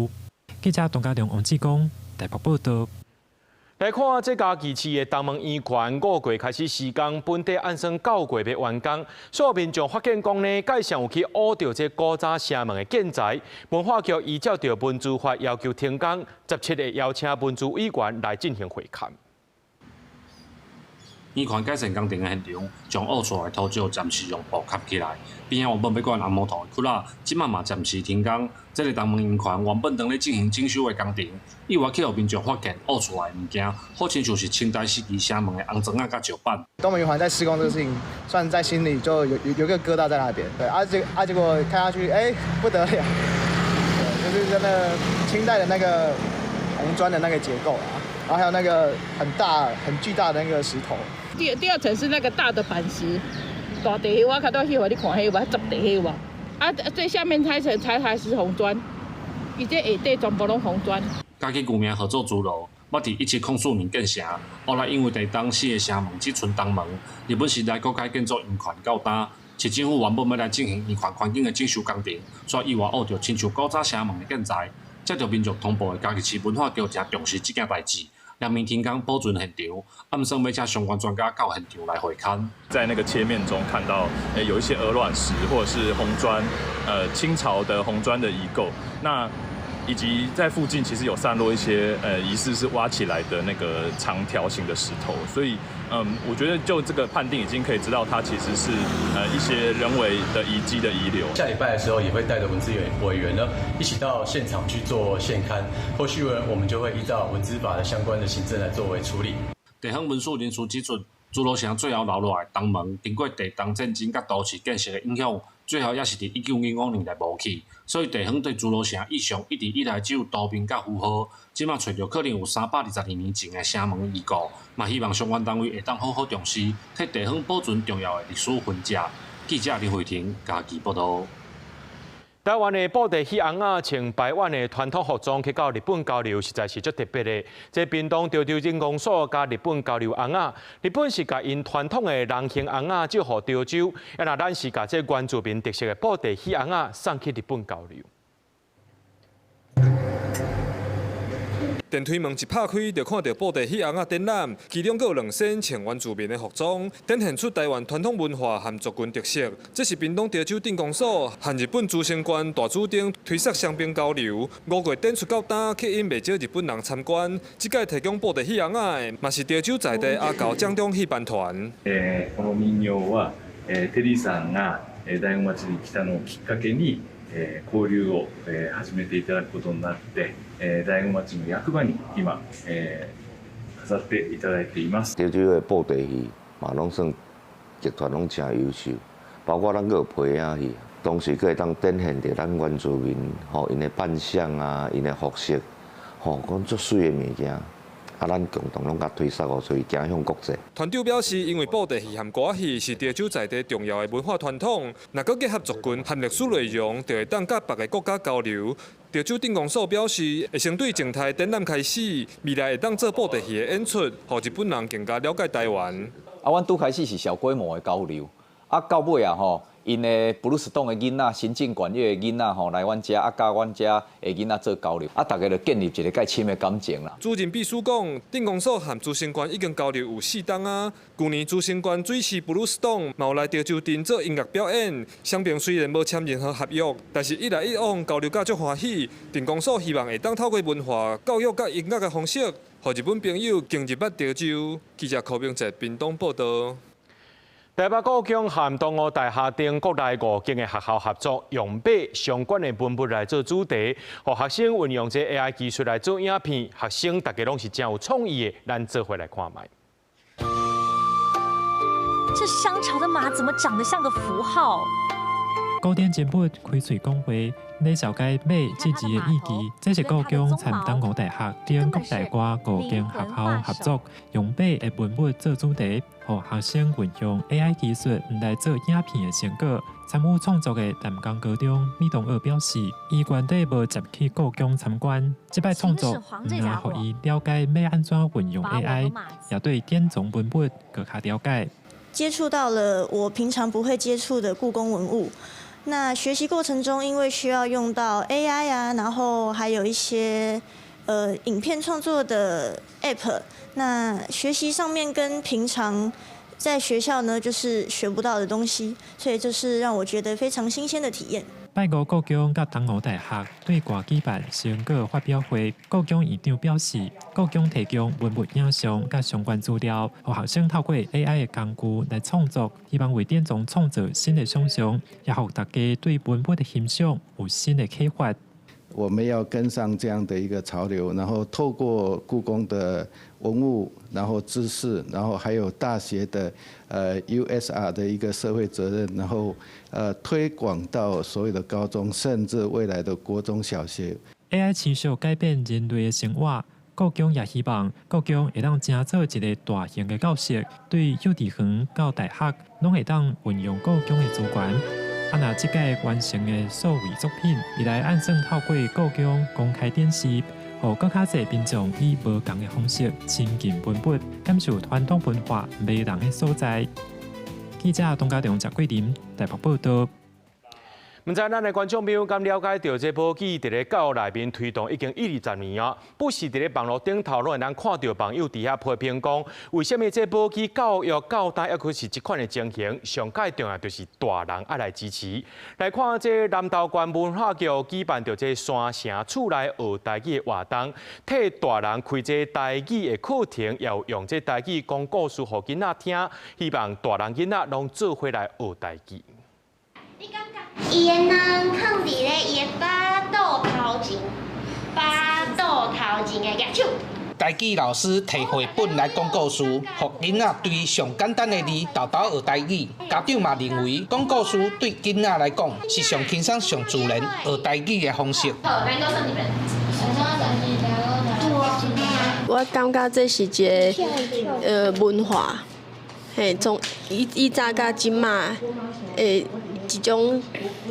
Speaker 3: 记者董家良、王志光台北报道。
Speaker 1: 来看这家义市的东门医院5月开始施工，本地按算9月要完工。所有民众发现讲呢，介绍有去挖到这古早城门的建材，文化局依照着民资法要求停工，17日邀请民资委员来进行会勘。
Speaker 12: 医院改善工程的现场，将挖出来的土石暂时用布卡起来。边仔原本要管红毛头的窟窿，即马嘛暂时停工。这个东门医院原本当咧进行整修的工程，意外去互民众发现挖出来的物件，好亲像是清代时期城门的红砖啊甲石板。
Speaker 14: 东门医院在施工这个事情，算在心里就有个疙瘩在那边。对结果看下去，不得了，对，就是真的清代的那个红砖的那个结构啊，然后还有那个很巨大的那个石头。
Speaker 15: 第二层是那个大的板石，大地迄我看到迄个你看迄个10地迄个，最下面拆成才是红砖，伊这下底全部拢红砖。
Speaker 12: 家己旧名合作主楼，捌伫1704年建成，后来因为伫当时的城门只剩东门，日本时代国改建造医院较大，市政府原本要来进行医院环境的整修工程，所以意外挖到亲像古早城门的建材，接着民族同步的嘉义市文化局真重视这件代志。两名停工保存现场，暗算要请相关专家到现场来会勘。
Speaker 22: 在那个切面中看到，有一些鹅卵石或者是红砖，清朝的红砖的遗构。那以及在附近其实有散落一些疑似是挖起来的那个长条形的石头，所以我觉得就这个判定已经可以知道它其实是一些人为的遗迹的遗留。
Speaker 27: 下礼拜的时候也会带着文资委员呢一起到现场去做现勘，后续呢我们就会依照文资法的相关的行政来作为处理。
Speaker 12: 地方文书人士指出，朱楼城最后留落来东门，经过地动战争甲都市建设的影响，最后也是伫1955年来无去。所以地方对朱楼城意向一直以来只有图片甲符号，即马找到可能有322年前的城门遗构，嘛希望相关单位会当好好重视，替地方保存重要的历史痕迹。记者林慧婷家己报道。
Speaker 1: 台湾的布袋戏翁仔穿台湾的传统服装去到日本交流，实在是足特别的。这屏东潮州人工所加日本交流翁仔，日本是甲因传统的人形翁仔借予潮州，那咱是甲这原住民特色的布袋戏翁仔送去日本交流。
Speaker 28: 电梯门一拍开，就看到布袋戏翁仔展览，其中阁有2身穿原住民的服装，展现出台湾传统文化和族群特色。这是屏东潮州镇公所和日本资生馆大主顶推设双边交流，5月展出到今，吸引袂少日本人参观。这届提供布袋戏翁仔的，嘛是潮州在地阿高掌中戏班团。
Speaker 29: この民謡はテリーさんが大子町に来たのをきっかけに交流を始めていただくことになって。大子町の役場に今飾っていただいています。
Speaker 30: 潮州的布袋戏嘛，拢算集团拢真优秀，包括咱个有皮仔戏，
Speaker 2: 同时佫会当展现着咱原住民吼因的扮相啊，因的服饰，吼讲足水的物件。咱共同拢甲推送出去，走向国际。
Speaker 28: 团长表示，因为布袋戏和歌戏是潮州在地重要的文化传统，若搁结合族群和历史内容，就会当甲别个国家交流。潮州镇公所表示，会先对静态展览开始，未来会当做布袋戏的演出，让日本人更加了解台湾。
Speaker 5: 阮拄开始是小规模的交流，到尾吼。因的布鲁斯洞的囡仔、行政管乐的囡仔吼来阮遮，甲阮遮的囡仔做交流，大家就建立一个介深的感情啦。
Speaker 28: 主任秘书讲，镇公所和资生馆已经交流有4档啊。去年资生馆水市布鲁斯洞嘛有来潮州镇做音乐表演，双边虽然无签任何合约，但是一来一往交流甲足欢喜。镇公所希望会当透过文化、教育甲音乐的方式，让日本朋友更入捌潮州。记者柯明哲屏东报道。台北故宫和东吴大厦等国内5间的学校合作，用买相关的文物来做主题，让学生运用这 AI 技术来做影片。学生大家拢是真有创意的，咱做伙来看卖。
Speaker 7: 这商朝的马怎么长得像个符号？
Speaker 3: 古典人物开嘴讲话，你了解马这字的意义。这是故宫和东吴大厦等国内外5间学校合作，用马的文物做主题。让学生运用 AI 技术来做影片的成果。参与创作的南港高中美同学表示，伊原底无接去故宫参观，这摆创作让伊了解要安怎运用 AI， 也对典藏文物更加了解。
Speaker 8: 接触到了我平常不会接触的故宫文物。那学习过程中，因为需要用到 AI 啊，然后还有一些影片创作的 App。那学习上面跟平常在学校呢，就是学不到的东西，所以这是让我觉得非常新鲜的体验。
Speaker 3: 拜五故宫甲东吴大学对外举办成果发表会，故宫院长表示，故宫提供文物影像甲相关资料，让学生透过 AI 的工具来创作，希望为典藏创造新的想象，也让大家对文物的欣赏有新的启发。
Speaker 13: 我们要跟上这样的一个潮流，然后透过故宫的文物，然后知识，然后还有大学的USR 的一个社会责任，然后推广到所有的高中，甚至未来的国中小学。
Speaker 3: AI 持续改变人类的生活，故宫也希望故宫会当成做一个大型的教室，对幼稚园到大学拢会当运用故宫的资源。那这届完成的数位作品，未来按算透过故宫公开展示，让更加侪民众以无同的方式亲近文物，感受传统文化迷人的所在。记者东家良、石桂林台北报道。唔知咱的观众朋友敢了解到，这部剧伫咧教育内面推动已经120年啊，不是伫咧网络顶头，拢会咱看到网友伫遐批评讲，为什么这部剧教育教育抑佫是这款的情形？上界重要就是大人爱来支持。来看这南投县文化局举办着这山城厝内学台语的活动，替大人开这台语的课程，也有用这台语讲故事互囡仔听，希望大人囡仔拢做伙来学台语。
Speaker 16: 伊的人放伫咧伊的巴肚头前的举手。
Speaker 17: 台语老师摕绘本来讲故事，互囡仔对上简单的字豆豆学台语。家长嘛认为讲故事对囡仔来讲是上轻松、上自然学台语的方式。
Speaker 18: 我感觉这是一个文化，嘿，从以早到今嘛，一种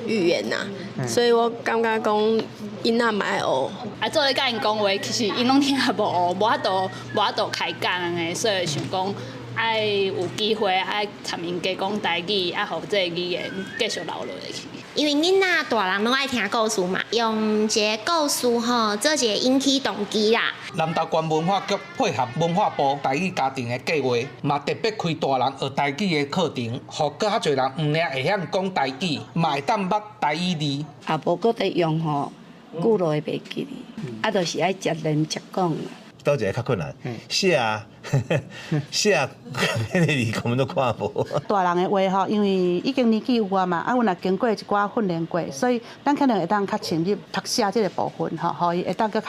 Speaker 18: 语言呐，所以我感觉讲囡仔嘛爱学。
Speaker 21: 做咧甲因讲话，其实因拢听无学，无法度开讲的，所以想讲爱有机会爱参因加讲台语，爱互这个语言继续留落去。
Speaker 16: 因为囡仔大人拢爱听故事嘛，用一个故事吼做一个引起动机啦。
Speaker 17: 南投县文化局配合文化部台语家庭的计划，嘛特别开大人学台语的课程，互更较侪人唔领会晓讲台语，嘛会当捌台语字。
Speaker 30: 也无搁得用吼，久了会袂记哩，啊，就是爱食练食讲啦。
Speaker 31: 倒一个较困难，写
Speaker 4: 写迄个字根本都看无。
Speaker 30: 大人的话吼，因为已经年纪有啊嘛，阮也经过一寡训练过，所以咱可能会当较深入读写这个部分吼，互伊会当较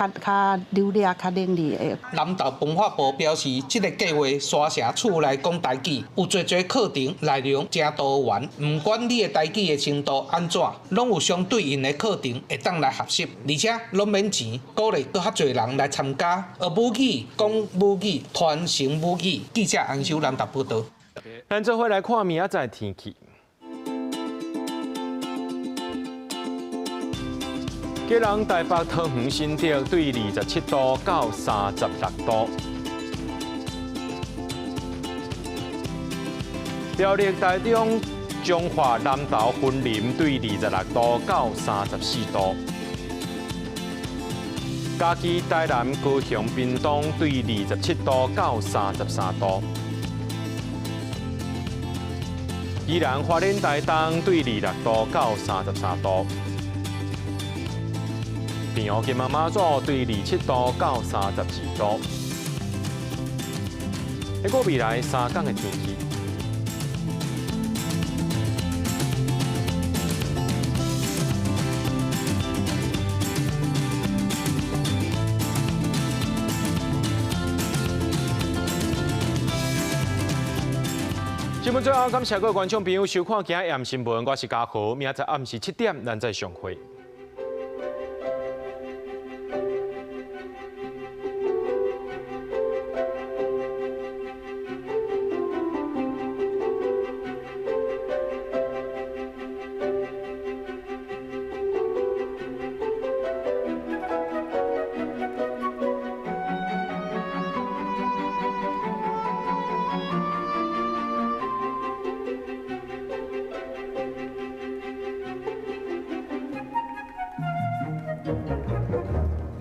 Speaker 30: 流利、较伶俐的。
Speaker 17: 南投文化部表示，这个计划刷城厝来讲台语，有侪课程内容真多元，唔管你的台语的程度安怎，拢有相对应的课程会当来学习，而且拢免钱，鼓励搁较侪人来参加。学母语、讲母语、传承母语。记者安修南投报道。
Speaker 1: 咱做伙来看明仔载天气。基隆、台北、桃园、新竹对27度到36度。苗栗、台中、彰化、南投、云林对26度到34度。嘉义、台南、高雄、屏东对27度到33度。宜兰、花莲、台东对26度到33度。平湖、金门、马祖对27度到32度。一个未来3天的天气。新闻最后，感谢各位观众朋友收看今日AM新闻，我是嘉豪，明仔载暗时7点咱再相会。